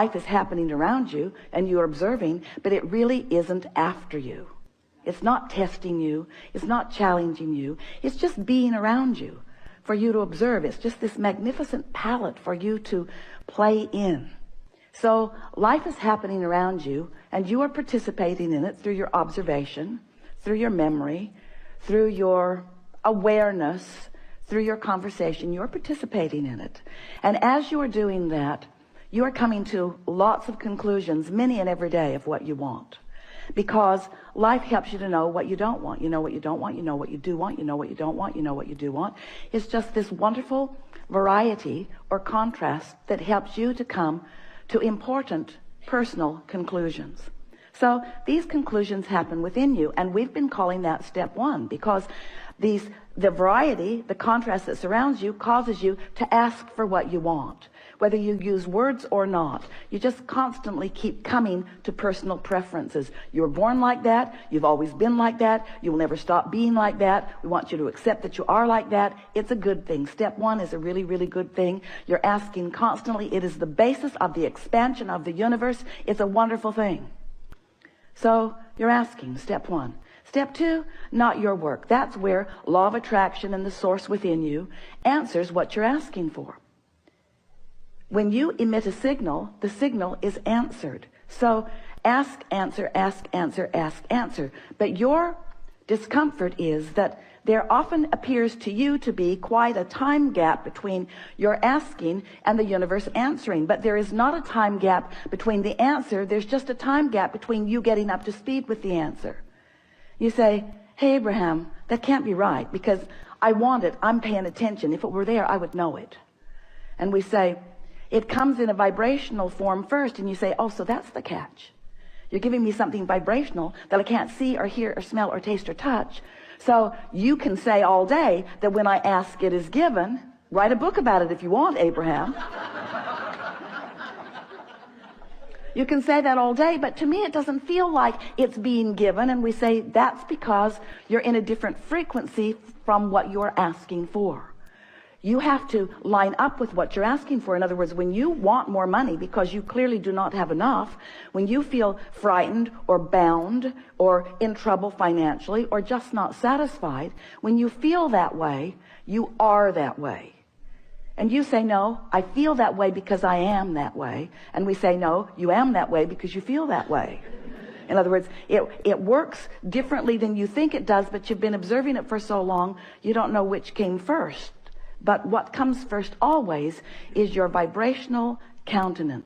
Life is happening around you and you're observing, but it really isn't after you. It's not testing you. It's not challenging you. It's just being around you for you to observe. It's just this magnificent palette for you to play in. So life is happening around you and you are participating in it through your observation, through your memory, through your awareness, through your conversation. You're participating in it. And as you are doing that, you are coming to lots of conclusions, many and every day, of what you want. Because life helps you to know what you don't want. You know what you don't want, you know what you do want, you know what you don't want, you know what you do want. It's just this wonderful variety or contrast that helps you to come to important personal conclusions. So these conclusions happen within you, and we've been calling that step one, because the variety, the contrast that surrounds you, causes you to ask for what you want. Whether you use words or not, you just constantly keep coming to personal preferences. You were born like that. You've always been like that. You will never stop being like that. We want you to accept that you are like that. It's a good thing. Step one is a really, really good thing. You're asking constantly. It is the basis of the expansion of the universe. It's a wonderful thing. So you're asking, step one. Step two, not your work. That's where law of attraction and the source within you answers what you're asking for. When you emit a signal, the signal is answered. So ask, answer, ask, answer, ask, answer. But your discomfort is that there often appears to you to be quite a time gap between your asking and the universe answering. But there is not a time gap between the answer. There's just a time gap between you getting up to speed with the answer. You say, hey, Abraham, that can't be right because I want it. I'm paying attention. If it were there, I would know it. And we say, it comes in a vibrational form first. And you say, oh, so that's the catch. You're giving me something vibrational that I can't see or hear or smell or taste or touch. So you can say all day that when I ask, it is given. Write a book about it if you want, Abraham. You can say that all day, but to me it doesn't feel like it's being given. And we say that's because you're in a different frequency from what you're asking for. You have to line up with what you're asking for. In other words, when you want more money because you clearly do not have enough, when you feel frightened or bound or in trouble financially or just not satisfied, when you feel that way, you are that way. And you say, no, I feel that way because I am that way. And we say, no, you am that way because you feel that way. In other words, it works differently than you think it does, but you've been observing it for so long, you don't know which came first. But what comes first always is your vibrational countenance.